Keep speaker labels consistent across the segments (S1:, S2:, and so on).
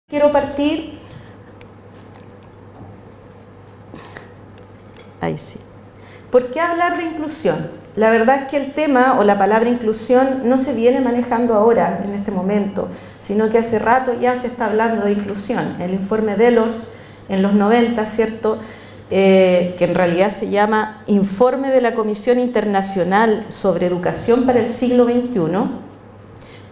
S1: Quiero partir, ahí sí. ¿Por qué hablar de inclusión? La verdad es que el tema o la palabra inclusión no se viene manejando ahora, en este momento, sino que hace rato ya se está hablando de inclusión. El informe Delors en los 90, ¿cierto?, que en realidad se llama Informe de la Comisión Internacional sobre Educación para el Siglo XXI,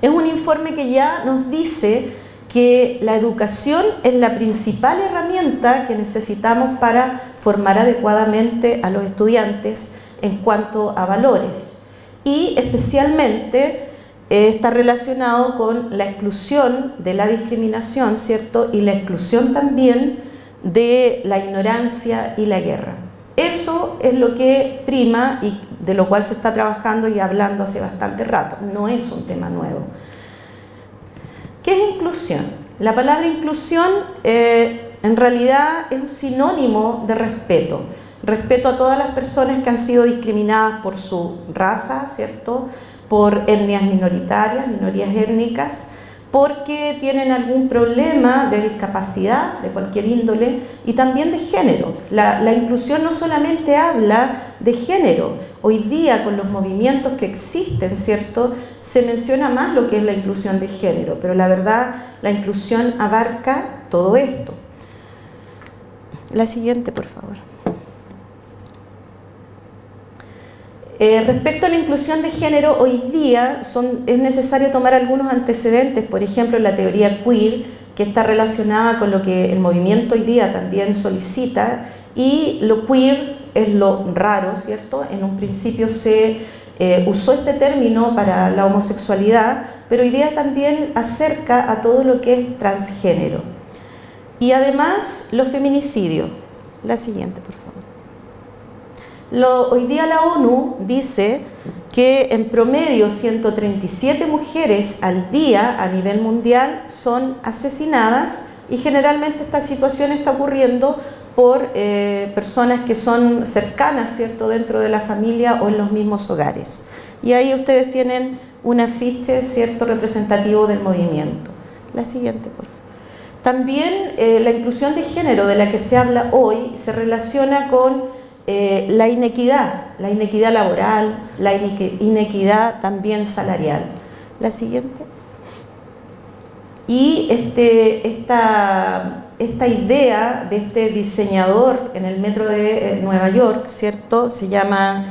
S1: es un informe que ya nos dice que la educación es la principal herramienta que necesitamos para formar adecuadamente a los estudiantes en cuanto a valores, y especialmente está relacionado con la exclusión de la discriminación, ¿cierto?, y la exclusión también de la ignorancia y la guerra. Eso es lo que prima y de lo cual se está trabajando y hablando hace bastante rato, no es un tema nuevo. ¿Qué es inclusión? La palabra inclusión en realidad es un sinónimo de respeto. Respeto a todas las personas que han sido discriminadas por su raza, ¿cierto?, por etnias minoritarias, minorías étnicas, porque tienen algún problema de discapacidad de cualquier índole y también de género. La inclusión no solamente habla de género. Hoy día, con los movimientos que existen, ¿cierto?, se menciona más lo que es la inclusión de género, pero la verdad, la inclusión abarca todo esto. La siguiente, por favor. Respecto a la inclusión de género, hoy día es necesario tomar algunos antecedentes, por ejemplo, la teoría queer, que está relacionada con lo que el movimiento hoy día también solicita, y lo queer es lo raro, ¿cierto? En un principio se usó este término para la homosexualidad, pero hoy día también acerca a todo lo que es transgénero. Y además, los feminicidios. La siguiente, por favor. Hoy día la ONU dice que en promedio 137 mujeres al día a nivel mundial son asesinadas, y generalmente esta situación está ocurriendo por personas que son cercanas, ¿cierto?, dentro de la familia o en los mismos hogares. Y ahí ustedes tienen un afiche, ¿cierto?, representativo del movimiento. La siguiente, por favor. También la inclusión de género de la que se habla hoy se relaciona con la inequidad laboral, la inequidad también salarial. La siguiente. Y esta idea de este diseñador en el metro de Nueva York, ¿cierto?, se llama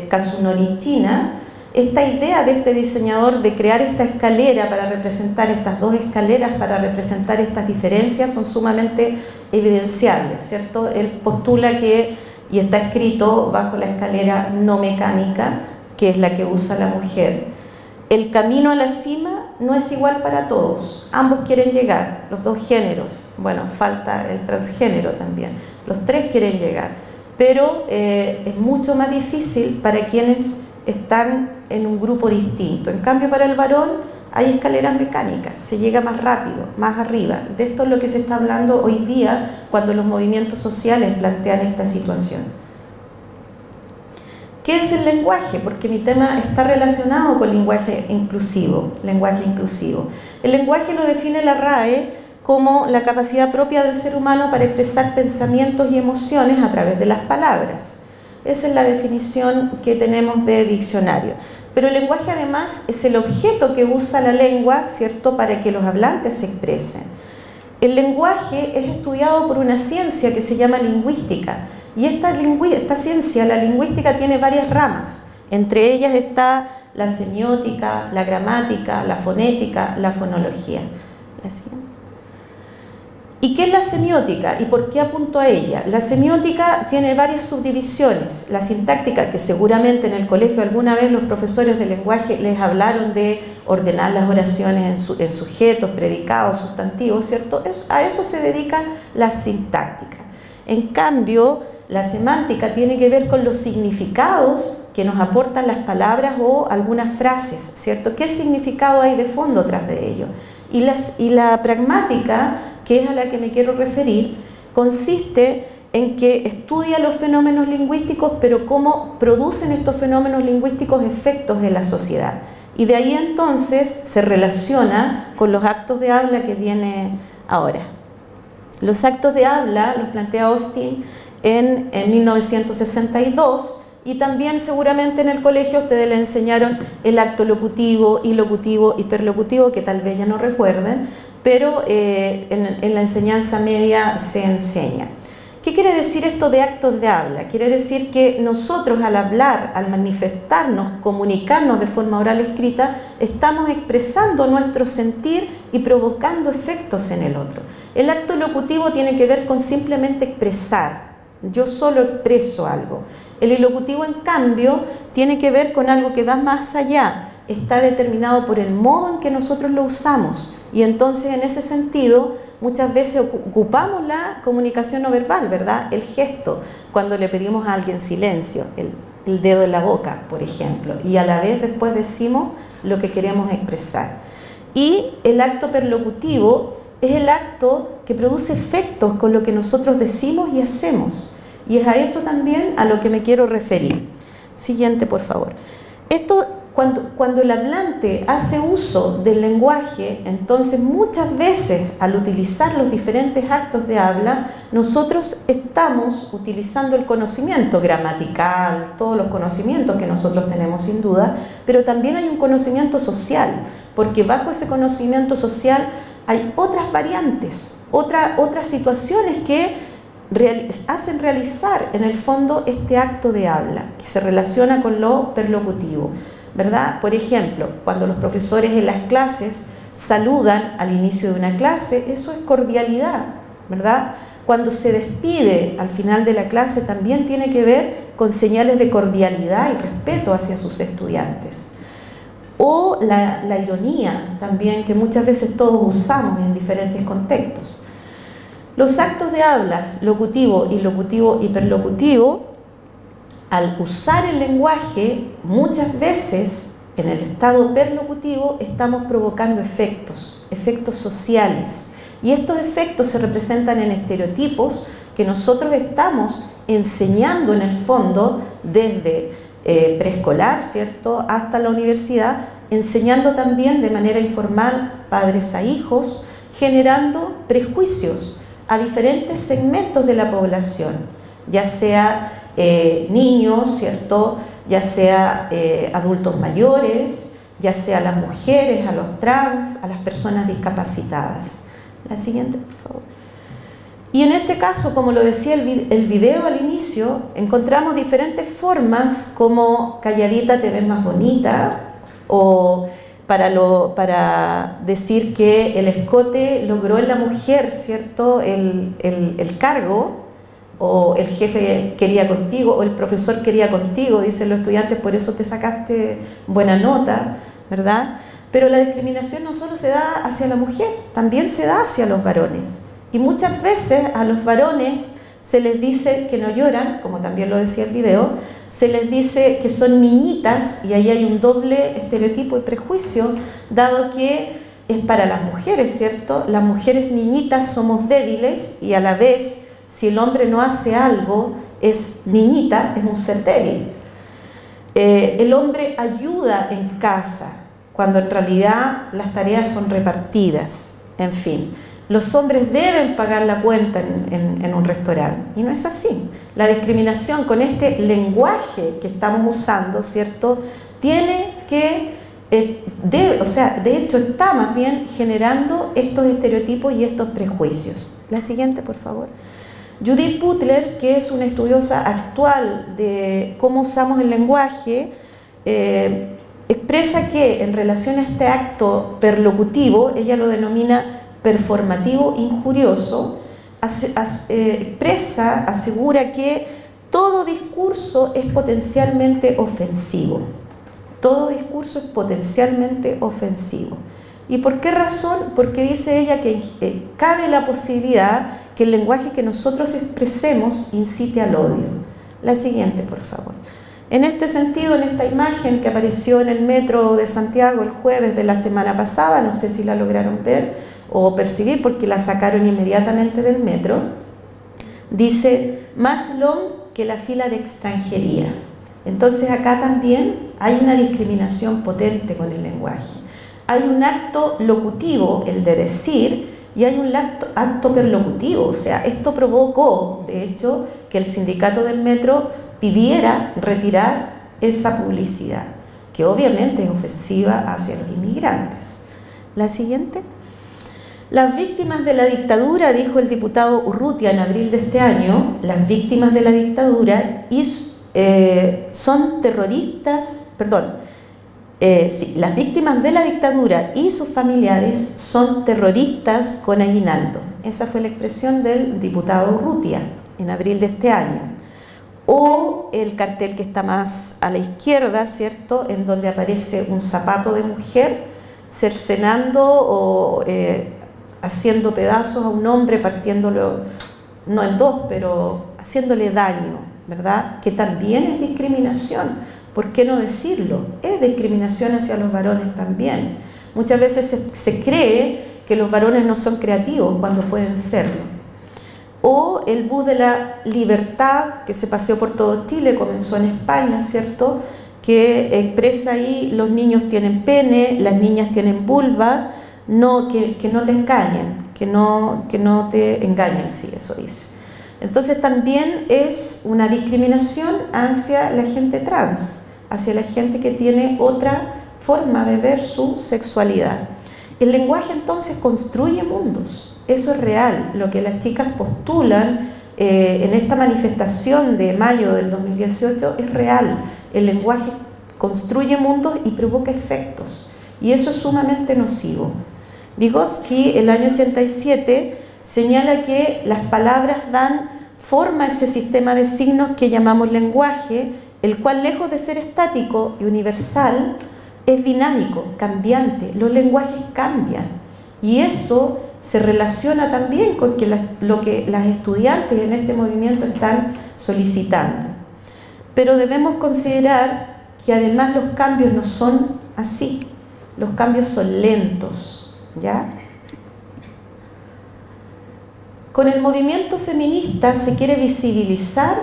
S1: Kazunori China. Esta idea de este diseñador de crear esta escalera para representar, estas dos escaleras para representar estas diferencias, son sumamente evidenciables, ¿cierto? Él postula que, y está escrito bajo la escalera no mecánica, que es la que usa la mujer, el camino a la cima no es igual para todos, ambos quieren llegar, los dos géneros, bueno, falta el transgénero también, los tres quieren llegar, pero es mucho más difícil para quienes están en un grupo distinto. En cambio, para el varón hay escaleras mecánicas, se llega más rápido, más arriba. De esto es lo que se está hablando hoy día cuando los movimientos sociales plantean esta situación. ¿Qué es el lenguaje? Porque mi tema está relacionado con el lenguaje inclusivo. El lenguaje lo define la RAE como la capacidad propia del ser humano para expresar pensamientos y emociones a través de las palabras. Esa es la definición que tenemos de diccionario. Pero el lenguaje además es el objeto que usa la lengua, ¿cierto?, para que los hablantes se expresen. El lenguaje es estudiado por una ciencia que se llama lingüística. Y esta ciencia, la lingüística, tiene varias ramas. Entre ellas está la semiótica, la gramática, la fonética, la fonología. La siguiente. ¿Y qué es la semiótica? ¿Y por qué apunto a ella? La semiótica tiene varias subdivisiones. La sintáctica, que seguramente en el colegio alguna vez los profesores de lenguaje les hablaron de ordenar las oraciones en sujetos, predicados, sustantivos, ¿cierto? A eso se dedica la sintáctica. En cambio, la semántica tiene que ver con los significados que nos aportan las palabras o algunas frases, ¿cierto? ¿Qué significado hay de fondo tras de ello? Y la pragmática, que es a la que me quiero referir, consiste en que estudia los fenómenos lingüísticos, pero cómo producen estos fenómenos lingüísticos efectos en la sociedad. Y de ahí entonces se relaciona con los actos de habla que viene ahora. Los actos de habla los plantea Austin en 1962, y también seguramente en el colegio ustedes le enseñaron el acto locutivo, ilocutivo, hiperlocutivo, que tal vez ya no recuerden, pero en la enseñanza media se enseña. ¿Qué quiere decir esto de actos de habla? Quiere decir que nosotros al hablar, al manifestarnos, comunicarnos de forma oral escrita, estamos expresando nuestro sentir y provocando efectos en el otro. El acto locutivo tiene que ver con simplemente expresar. Yo solo expreso algo. El ilocutivo, en cambio, tiene que ver con algo que va más allá. Está determinado por el modo en que nosotros lo usamos. Y entonces, en ese sentido, muchas veces ocupamos la comunicación no verbal, ¿verdad? El gesto, cuando le pedimos a alguien silencio, el dedo en la boca, por ejemplo, y a la vez después decimos lo que queremos expresar. Y el acto perlocutivo es el acto que produce efectos con lo que nosotros decimos y hacemos. Y es a eso también a lo que me quiero referir. Siguiente, por favor. Esto, cuando el hablante hace uso del lenguaje, entonces muchas veces al utilizar los diferentes actos de habla, nosotros estamos utilizando el conocimiento gramatical, todos los conocimientos que nosotros tenemos sin duda, pero también hay un conocimiento social, porque bajo ese conocimiento social hay otras variantes, otras situaciones que hacen realizar en el fondo este acto de habla, que se relaciona con lo perlocutivo, ¿verdad? Por ejemplo, cuando los profesores en las clases saludan al inicio de una clase, eso es cordialidad, ¿verdad? Cuando se despide al final de la clase también tiene que ver con señales de cordialidad y respeto hacia sus estudiantes. O la ironía también, que muchas veces todos usamos en diferentes contextos. Los actos de habla, locutivo, ilocutivo, hiperlocutivo, al usar el lenguaje, muchas veces en el estado perlocutivo estamos provocando efectos sociales. Y estos efectos se representan en estereotipos que nosotros estamos enseñando en el fondo desde preescolar, ¿cierto?, hasta la universidad, enseñando también de manera informal padres a hijos, generando prejuicios a diferentes segmentos de la población, ya sea niños, ¿cierto?, ya sea adultos mayores, ya sea a las mujeres, a los trans, a las personas discapacitadas. La siguiente, por favor. Y en este caso, como lo decía el video al inicio, encontramos diferentes formas como calladita te ves más bonita, o para decir que el escote logró en la mujer, ¿cierto?, el cargo, o el jefe quería contigo, o el profesor quería contigo, dicen los estudiantes, por eso te sacaste buena nota, ¿verdad? Pero la discriminación no solo se da hacia la mujer, también se da hacia los varones. Y muchas veces a los varones se les dice que no lloran, como también lo decía el video, se les dice que son niñitas, y ahí hay un doble estereotipo y prejuicio, dado que es para las mujeres, ¿cierto? Las mujeres niñitas somos débiles, y a la vez, si el hombre no hace algo, es niñita, es un ser débil. El hombre ayuda en casa, cuando en realidad las tareas son repartidas, en fin. Los hombres deben pagar la cuenta en un restaurante, y no es así. La discriminación con este lenguaje que estamos usando, ¿cierto?, tiene que, de hecho está más bien generando estos estereotipos y estos prejuicios. La siguiente, por favor. Judith Butler, que es una estudiosa actual de cómo usamos el lenguaje, expresa que en relación a este acto perlocutivo, ella lo denomina performativo injurioso, asegura que todo discurso es potencialmente ofensivo. Todo discurso es potencialmente ofensivo. ¿Y por qué razón? Porque dice ella que cabe la posibilidad que el lenguaje que nosotros expresemos incite al odio. La siguiente, por favor. En este sentido, en esta imagen que apareció en el metro de Santiago el jueves de la semana pasada, no sé si la lograron ver o percibir porque la sacaron inmediatamente del metro, Dice, más long que la fila de extranjería. Entonces acá también hay una discriminación potente con el lenguaje. Hay un acto locutivo, el de decir, y hay un acto perlocutivo. O sea, esto provocó, de hecho, que el sindicato del metro pidiera retirar esa publicidad, que obviamente es ofensiva hacia los inmigrantes. La siguiente. Las víctimas de la dictadura, dijo el diputado Urrutia en abril de este año, las víctimas de la dictadura son terroristas, las víctimas de la dictadura y sus familiares son terroristas con aguinaldo. Esa fue la expresión del diputado Urrutia en abril de este año. O el cartel que está más a la izquierda, ¿cierto?, en donde aparece un zapato de mujer cercenando o haciendo pedazos a un hombre, partiéndolo, no en dos, pero haciéndole daño, ¿verdad? Que también es discriminación. ¿Por qué no decirlo? Es discriminación hacia los varones también. Muchas veces se cree que los varones no son creativos cuando pueden serlo. O el bus de la libertad, que se paseó por todo Chile, comenzó en España, ¿cierto?, que expresa ahí, los niños tienen pene, las niñas tienen vulva, que no te engañen, que no te engañen, sí, eso dice. Entonces también es una discriminación hacia la gente trans, hacia la gente que tiene otra forma de ver su sexualidad. El lenguaje entonces construye mundos, eso es real. Lo que las chicas postulan en esta manifestación de mayo del 2018 es real. El lenguaje construye mundos y provoca efectos, y eso es sumamente nocivo. Vygotsky, el año 87, señala que las palabras dan forma a ese sistema de signos que llamamos lenguaje, el cual, lejos de ser estático y universal, es dinámico, cambiante. Los lenguajes cambian, y eso se relaciona también con lo que las estudiantes en este movimiento están solicitando. Pero debemos considerar que además los cambios no son así, los cambios son lentos, ¿ya? Con el movimiento feminista se quiere visibilizar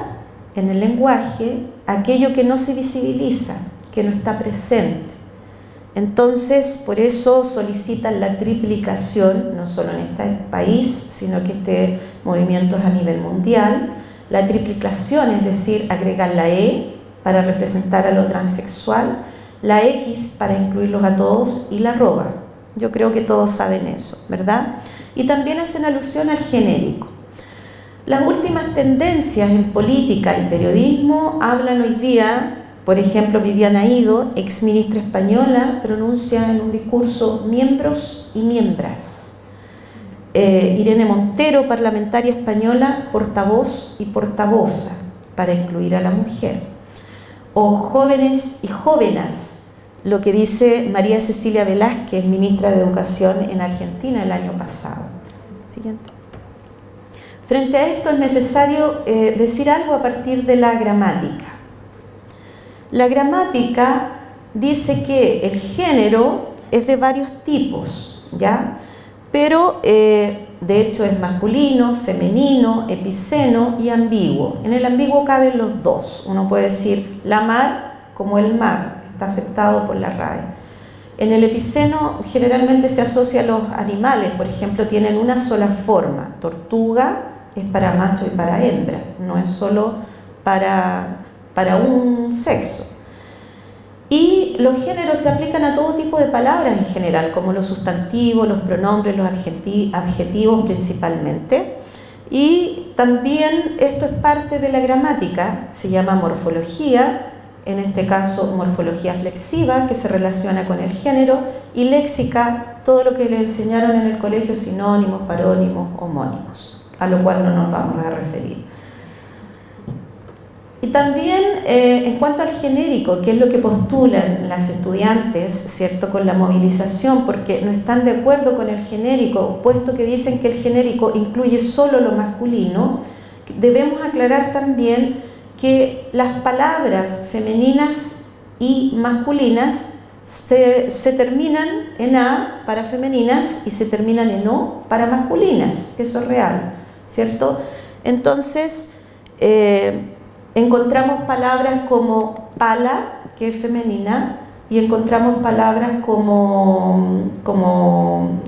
S1: en el lenguaje aquello que no se visibiliza, que no está presente. Entonces, por eso solicitan la triplicación, no solo en este país, sino que este movimiento es a nivel mundial. La triplicación, es decir, agregar la E para representar a lo transexual, la X para incluirlos a todos y la arroba. Yo creo que todos saben eso, ¿verdad? Y también hacen alusión al genérico. Las últimas tendencias en política y periodismo hablan hoy día. Por ejemplo, Viviana Ido, ex ministra española, pronuncia en un discurso miembros y miembras. Irene Montero, parlamentaria española, portavoz y portavoza, para incluir a la mujer. O jóvenes y jóvenes, lo que dice María Cecilia Velázquez, ministra de Educación en Argentina el año pasado. Siguiente. Frente a esto es necesario decir algo a partir de la gramática. La gramática dice que el género es de varios tipos, ¿ya? Pero de hecho es masculino, femenino, epiceno y ambiguo. En el ambiguo caben los dos. Uno puede decir la mar como el mar, está aceptado por la RAE. En el epiceno generalmente se asocia a los animales, por ejemplo, tienen una sola forma. Tortuga es para macho y para hembra, no es solo para un sexo. Y los géneros se aplican a todo tipo de palabras en general, como los sustantivos, los pronombres, los adjetivos principalmente. Y también esto es parte de la gramática, se llama morfología, en este caso morfología flexiva, que se relaciona con el género, y léxica, todo lo que le enseñaron en el colegio, sinónimos, parónimos, homónimos, a lo cual no nos vamos a referir. Y también en cuanto al genérico, que es lo que postulan las estudiantes, ¿cierto?, con la movilización, porque no están de acuerdo con el genérico, puesto que dicen que el genérico incluye solo lo masculino, debemos aclarar también que las palabras femeninas y masculinas se terminan en A para femeninas y se terminan en O para masculinas, eso es real, ¿cierto? Entonces, encontramos palabras como pala, que es femenina, y encontramos palabras como,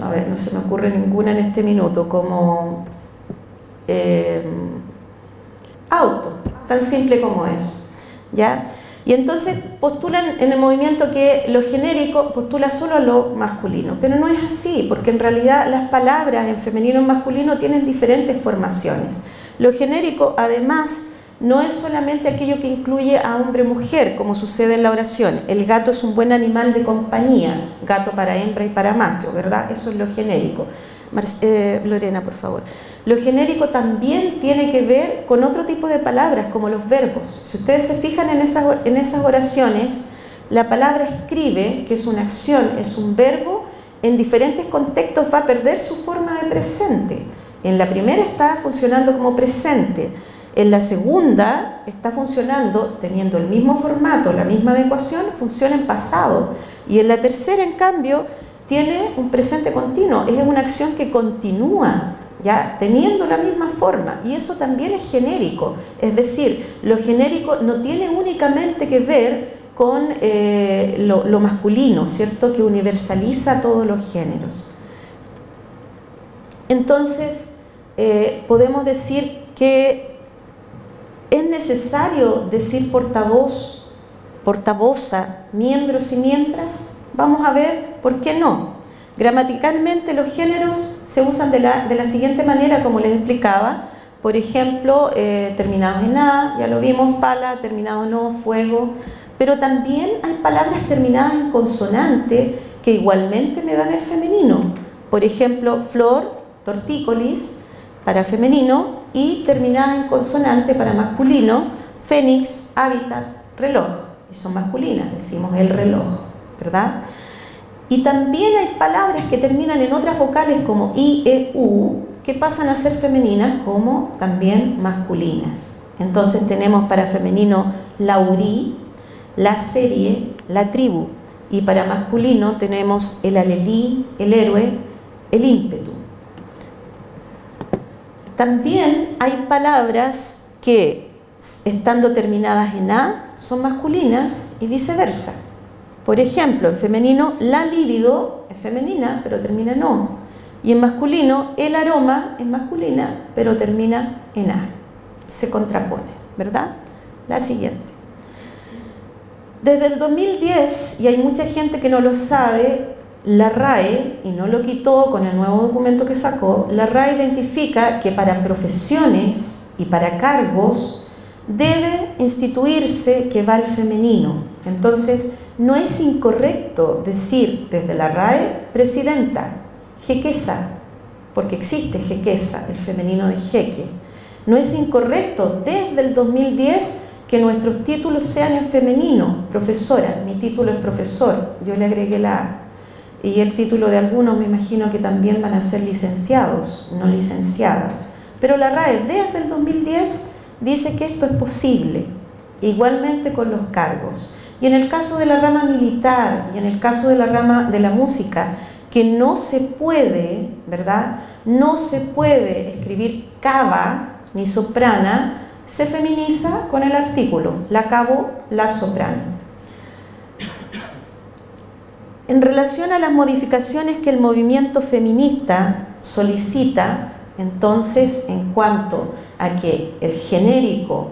S1: a ver, no se me ocurre ninguna en este minuto, como auto, tan simple como eso, ¿ya? Y entonces postulan en el movimiento que lo genérico postula solo a lo masculino, pero no es así, porque en realidad las palabras en femenino y masculino tienen diferentes formaciones. Lo genérico, además, no es solamente aquello que incluye a hombre-mujer, como sucede en la oración. El gato es un buen animal de compañía, gato para hembra y para macho, ¿verdad? Eso es lo genérico. Lorena, por favor. Lo genérico también tiene que ver con otro tipo de palabras, como los verbos. Si ustedes se fijan en esas oraciones, la palabra escribe, que es una acción, es un verbo, en diferentes contextos va a perder su forma de presente. En la primera está funcionando como presente. En la segunda está funcionando, teniendo el mismo formato, la misma adecuación, funciona en pasado. Y en la tercera, en cambio, tiene un presente continuo, es una acción que continúa, ya teniendo la misma forma, y eso también es genérico. Es decir, lo genérico no tiene únicamente que ver con lo masculino, ¿cierto?, que universaliza todos los géneros. Entonces, podemos decir que es necesario decir portavoz, portavoza, miembros y miembras. Vamos a ver por qué no. Gramaticalmente los géneros se usan de la siguiente manera, como les explicaba. Por ejemplo, terminados en A, ya lo vimos, pala, terminado en O, fuego. Pero también hay palabras terminadas en consonante que igualmente me dan el femenino. Por ejemplo, flor, tortícolis, para femenino, y terminadas en consonante para masculino, fénix, hábitat, reloj. Y son masculinas, decimos el reloj, ¿verdad? Y también hay palabras que terminan en otras vocales como I, E, U, que pasan a ser femeninas como también masculinas. Entonces tenemos para femenino la urí, la serie, la tribu, y para masculino tenemos el alelí, el héroe, el ímpetu. También hay palabras que, estando terminadas en A, son masculinas y viceversa. Por ejemplo, en femenino, la libido es femenina, pero termina en O. Y en masculino, el aroma es masculina, pero termina en A. Se contrapone, ¿verdad? La siguiente. Desde el 2010, y hay mucha gente que no lo sabe, la RAE, y no lo quitó con el nuevo documento que sacó, la RAE identifica que para profesiones y para cargos debe instituirse que va el femenino. Entonces, no es incorrecto decir desde la RAE presidenta, jequesa, porque existe jequesa, el femenino de jeque. No es incorrecto desde el 2010 que nuestros títulos sean en femenino, profesora, mi título es profesor, yo le agregué la A. Y el título de algunos me imagino que también van a ser licenciados, no licenciadas. Pero la RAE desde el 2010 dice que esto es posible, igualmente con los cargos. Y en el caso de la rama militar y en el caso de la rama de la música, que no se puede, ¿verdad? No se puede escribir cava ni soprana, se feminiza con el artículo, la cabo, la soprano. En relación a las modificaciones que el movimiento feminista solicita, entonces, en cuanto a que el genérico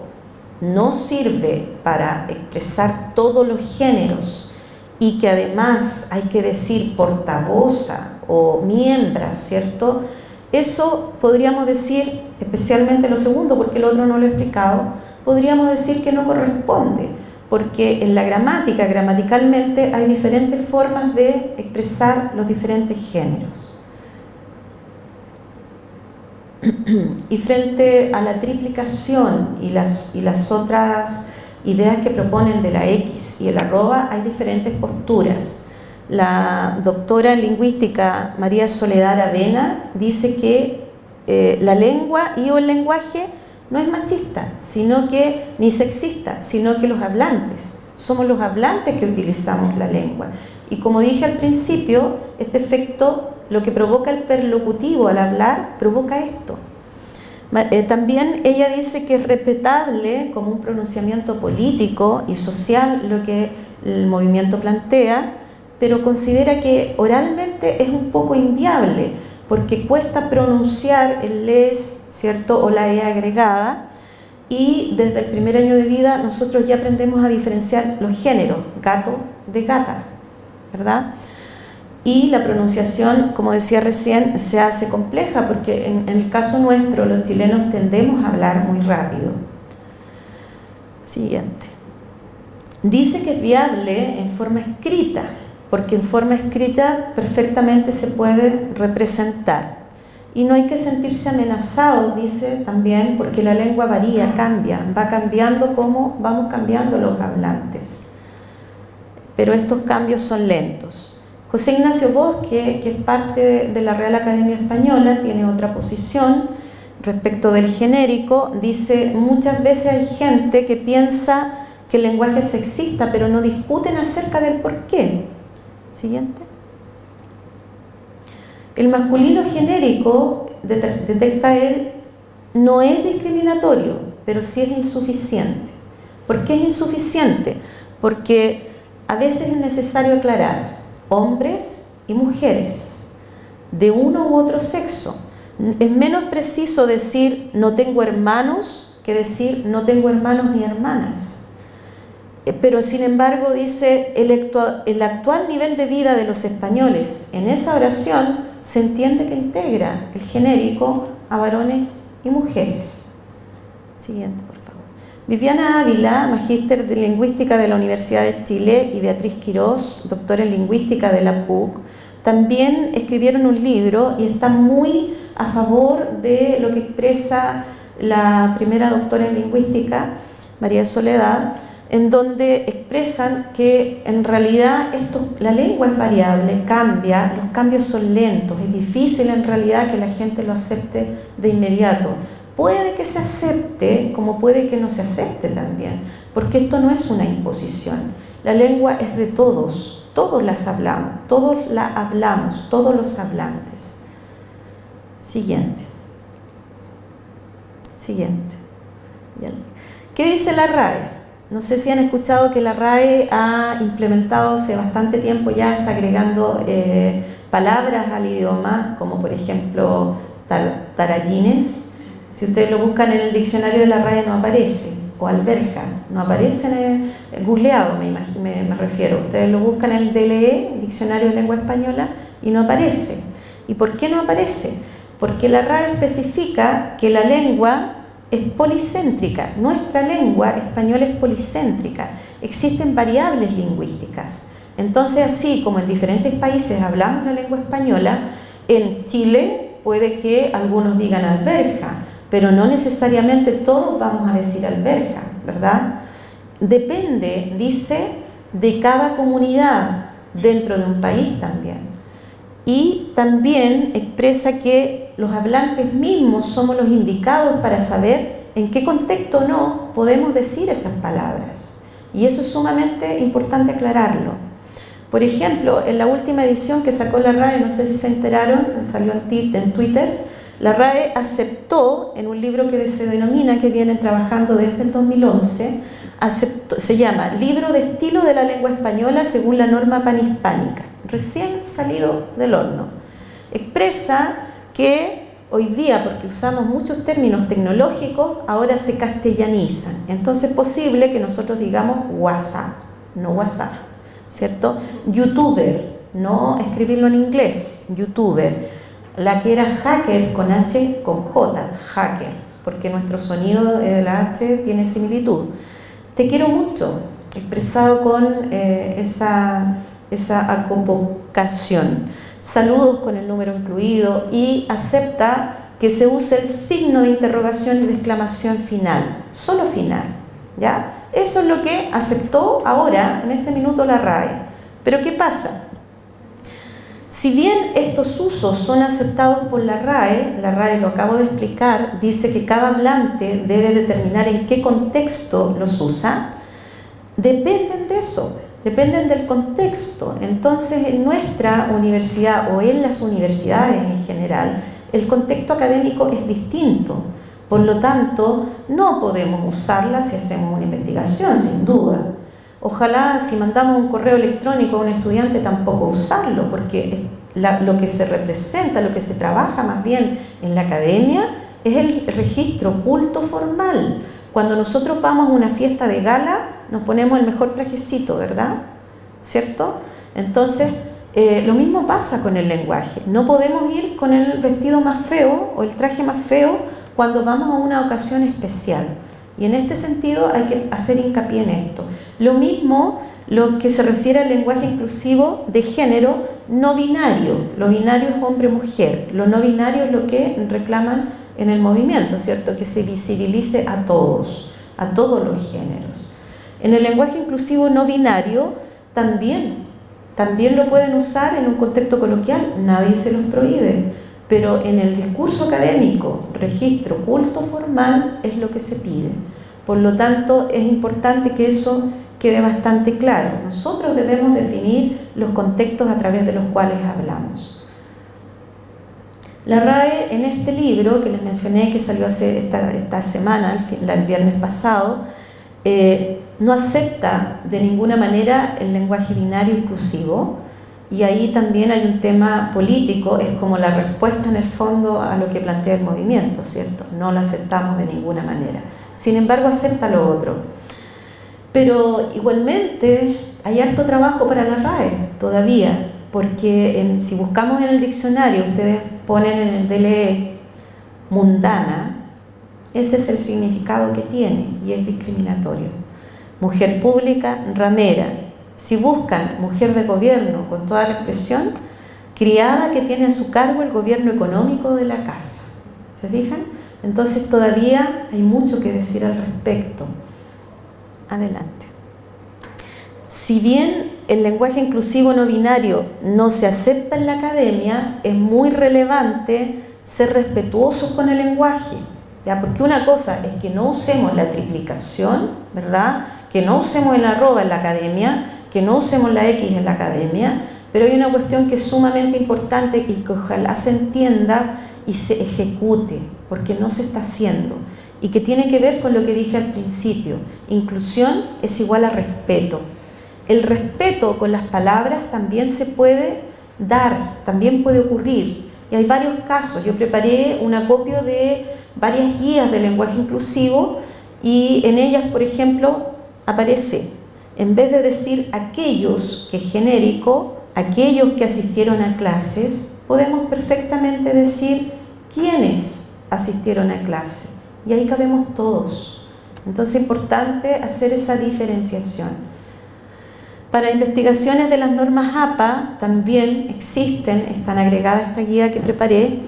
S1: no sirve para expresar todos los géneros y que además hay que decir portavoza o miembra, ¿cierto? Eso podríamos decir, especialmente lo segundo, porque el otro no lo he explicado, podríamos decir que no corresponde, porque en la gramática, gramaticalmente, hay diferentes formas de expresar los diferentes géneros. Y frente a la triplicación y las otras ideas que proponen de la X y el arroba, hay diferentes posturas. La doctora en lingüística María Soledad Aravena dice que la lengua y o el lenguaje no es machista, sino que ni sexista, sino que los hablantes. Somos los hablantes que utilizamos la lengua. Y como dije al principio, este efecto, lo que provoca el perlocutivo al hablar, provoca esto. También ella dice que es respetable como un pronunciamiento político y social lo que el movimiento plantea, pero considera que oralmente es un poco inviable, porque cuesta pronunciar el les, ¿cierto?, o la e agregada, y desde el primer año de vida nosotros ya aprendemos a diferenciar los géneros, gato de gata, ¿verdad? Y la pronunciación, como decía recién, se hace compleja, porque en el caso nuestro, los chilenos tendemos a hablar muy rápido. Siguiente. Dice que es viable en forma escrita, porque en forma escrita perfectamente se puede representar. Y no hay que sentirse amenazados, dice también, porque la lengua varía, cambia, va cambiando como vamos cambiando los hablantes. Pero estos cambios son lentos. José Ignacio Bosque, que es parte de la Real Academia Española, tiene otra posición respecto del genérico. Dice, muchas veces hay gente que piensa que el lenguaje es sexista, pero no discuten acerca del por qué. Siguiente. El masculino genérico, detecta él, no es discriminatorio, pero sí es insuficiente. ¿Por qué es insuficiente? Porque a veces es necesario aclarar hombres y mujeres de uno u otro sexo. Es menos preciso decir no tengo hermanos que decir no tengo hermanos ni hermanas. Pero sin embargo dice el actual nivel de vida de los españoles en esa oración se entiende que integra el genérico a varones y mujeres. Siguiente, por favor. Viviana Ávila, magíster de Lingüística de la Universidad de Chile, y Beatriz Quirós, doctora en Lingüística de la PUC, también escribieron un libro y están muy a favor de lo que expresa la primera doctora en Lingüística, María Soledad, en donde expresan que en realidad la lengua es variable, cambia, los cambios son lentos, es difícil en realidad que la gente lo acepte de inmediato. Puede que se acepte, como puede que no se acepte también, porque esto no es una imposición. La lengua es de todos, todos las hablamos, todos la hablamos, todos los hablantes. Siguiente. Siguiente. ¿Qué dice la RAE? No sé si han escuchado que la RAE ha implementado hace bastante tiempo, ya está agregando palabras al idioma, como por ejemplo tarallines. Si ustedes lo buscan en el diccionario de la RAE no aparece, o alberja, no aparece en el googleado, me refiero. Ustedes lo buscan en el DLE, Diccionario de Lengua Española, y no aparece. ¿Y por qué no aparece? Porque la RAE especifica que la lengua es policéntrica. Nuestra lengua española es policéntrica. Existen variables lingüísticas. Entonces, así como en diferentes países hablamos la lengua española, en Chile puede que algunos digan alberja, pero no necesariamente todos vamos a decir alberja, ¿verdad? Depende, dice, de cada comunidad dentro de un país también. Y también expresa que los hablantes mismos somos los indicados para saber en qué contexto o no podemos decir esas palabras. Y eso es sumamente importante aclararlo. Por ejemplo, en la última edición que sacó la RAE, no sé si se enteraron, salió en Twitter, la RAE aceptó en un libro que se denomina, que vienen trabajando desde el 2011, se llama Libro de Estilo de la Lengua Española según la norma panhispánica, recién salido del horno. Expresa que hoy día, porque usamos muchos términos tecnológicos, ahora se castellanizan. Entonces es posible que nosotros digamos WhatsApp, no WhatsApp, ¿cierto? YouTuber, no escribirlo en inglés, YouTuber. La que era hacker con H con J, hacker, porque nuestro sonido de la H tiene similitud. Te quiero mucho, expresado con esa acopocación. Saludos con el número incluido, y acepta que se use el signo de interrogación y de exclamación final, solo final, ¿ya? Eso es lo que aceptó ahora, en este minuto, la RAE. Pero ¿qué pasa? Si bien estos usos son aceptados por la RAE lo acabo de explicar, dice que cada hablante debe determinar en qué contexto los usa, dependen de eso, dependen del contexto. Entonces, en nuestra universidad o en las universidades en general, el contexto académico es distinto, Por lo tanto, no podemos usarla si hacemos una investigación, sin duda. Ojalá si mandamos un correo electrónico a un estudiante tampoco usarlo, porque lo que se representa, lo que se trabaja más bien en la academia es el registro culto formal. Cuando nosotros vamos a una fiesta de gala, nos ponemos el mejor trajecito, ¿verdad? ¿Cierto? Entonces, lo mismo pasa con el lenguaje. No podemos ir con el vestido más feo o el traje más feo cuando vamos a una ocasión especial. Y en este sentido hay que hacer hincapié en esto. Lo mismo lo que se refiere al lenguaje inclusivo de género no binario. Lo binario es hombre-mujer. Lo no binario es lo que reclaman en el movimiento, ¿cierto? Que se visibilice a todos los géneros. En el lenguaje inclusivo no binario también lo pueden usar en un contexto coloquial, nadie se los prohíbe, pero en el discurso académico, registro culto formal es lo que se pide. Por lo tanto, es importante que eso quede bastante claro. Nosotros debemos definir los contextos a través de los cuales hablamos. La RAE, en este libro que les mencioné, que salió esta semana, el viernes pasado, no acepta de ninguna manera el lenguaje binario inclusivo, y ahí también hay un tema político, es como la respuesta en el fondo a lo que plantea el movimiento, ¿cierto? No lo aceptamos de ninguna manera. Sin embargo, acepta lo otro. Pero igualmente hay harto trabajo para la RAE todavía, porque si buscamos en el diccionario, ustedes ponen en el DLE mundana, ese es el significado que tiene y es discriminatorio. Mujer pública, ramera. Si buscan mujer de gobierno con toda la expresión, criada que tiene a su cargo el gobierno económico de la casa. ¿Se fijan? Entonces todavía hay mucho que decir al respecto. Adelante. Si bien el lenguaje inclusivo no binario no se acepta en la academia, es muy relevante ser respetuosos con el lenguaje, ¿ya? Porque una cosa es que no usemos la triplicación, ¿verdad? Que no usemos el arroba en la academia, que no usemos la X en la academia, pero hay una cuestión que es sumamente importante y que ojalá se entienda y se ejecute, porque no se está haciendo, y que tiene que ver con lo que dije al principio. Inclusión es igual a respeto. El respeto con las palabras también se puede dar, también puede ocurrir, y hay varios casos. Yo preparé un acopio de varias guías de lenguaje inclusivo y en ellas, por ejemplo, aparece, en vez de decir aquellos, que es genérico, aquellos que asistieron a clases, podemos perfectamente decir quiénes asistieron a clase, y ahí cabemos todos. Entonces es importante hacer esa diferenciación. Para investigaciones de las normas APA también existen, están agregadas a esta guía que preparé.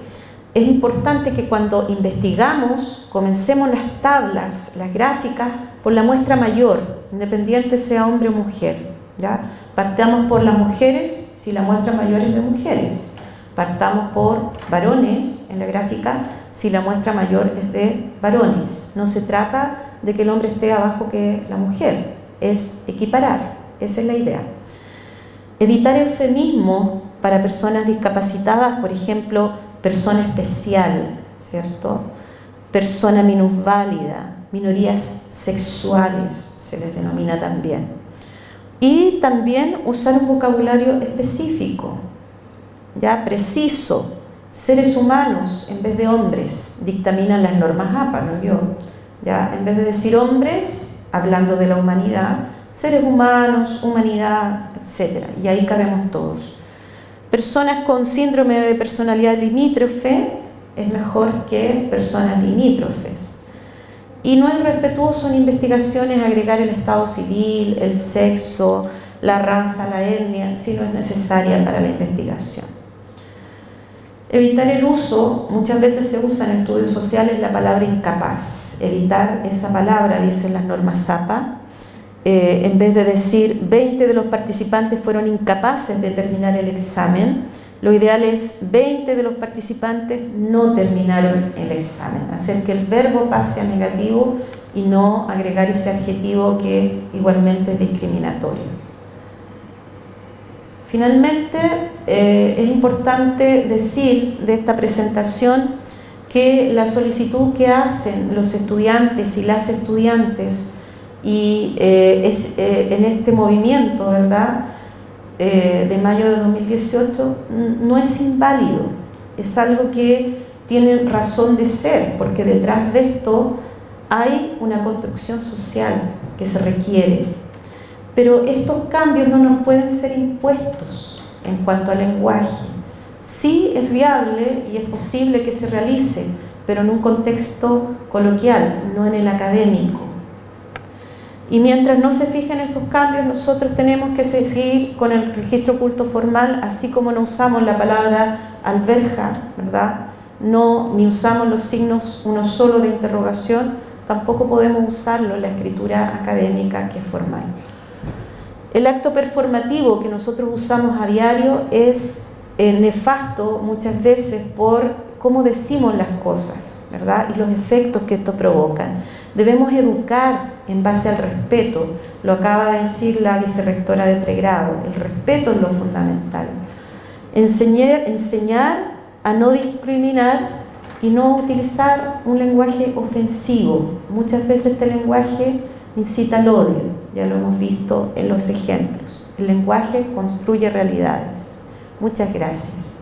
S1: Es importante que cuando investigamos comencemos las tablas, las gráficas, por la muestra mayor, independiente sea hombre o mujer, ¿ya? Partamos por las mujeres, si la muestra mayor es de mujeres. Partamos por varones en la gráfica, si la muestra mayor es de varones. No se trata de que el hombre esté abajo que la mujer, es equiparar. Esa es la idea. Evitar eufemismos para personas discapacitadas, por ejemplo, persona especial, ¿cierto? Persona minusválida, minorías sexuales se les denomina también. Y también usar un vocabulario específico, ya preciso. Seres humanos en vez de hombres dictaminan las normas APA, ¿no? Ya, en vez de decir hombres, hablando de la humanidad, seres humanos, humanidad, etc. Y ahí cabemos todos. Personas con síndrome de personalidad limítrofe es mejor que personas limítrofes. Y no es respetuoso en investigaciones agregar el estado civil, el sexo, la raza, la etnia, si no es necesaria para la investigación. Evitar el uso, muchas veces se usa en estudios sociales la palabra incapaz. Evitar esa palabra, dicen las normas APA. En vez de decir 20 de los participantes fueron incapaces de terminar el examen, lo ideal es 20 de los participantes no terminaron el examen, hacer que el verbo pase a negativo y no agregar ese adjetivo que igualmente es discriminatorio. Finalmente, es importante decir de esta presentación que la solicitud que hacen los estudiantes y las estudiantes y en este movimiento, ¿verdad?, de mayo de 2018 no es inválido, es algo que tiene razón de ser, porque detrás de esto hay una construcción social que se requiere. Pero estos cambios no nos pueden ser impuestos en cuanto al lenguaje. Sí es viable y es posible que se realice, pero en un contexto coloquial, no en el académico. Y mientras no se fijen estos cambios, nosotros tenemos que seguir con el registro culto formal, así como no usamos la palabra alberja, ¿verdad?, ni usamos los signos uno solo de interrogación, tampoco podemos usarlo en la escritura académica que es formal. El acto performativo que nosotros usamos a diario es nefasto muchas veces por cómo decimos las cosas, ¿verdad?, y los efectos que esto provocan. Debemos educar en base al respeto, lo acaba de decir la vicerrectora de pregrado, el respeto es lo fundamental. Enseñar a no discriminar y no utilizar un lenguaje ofensivo. Muchas veces este lenguaje incita al odio, ya lo hemos visto en los ejemplos. El lenguaje construye realidades. Muchas gracias.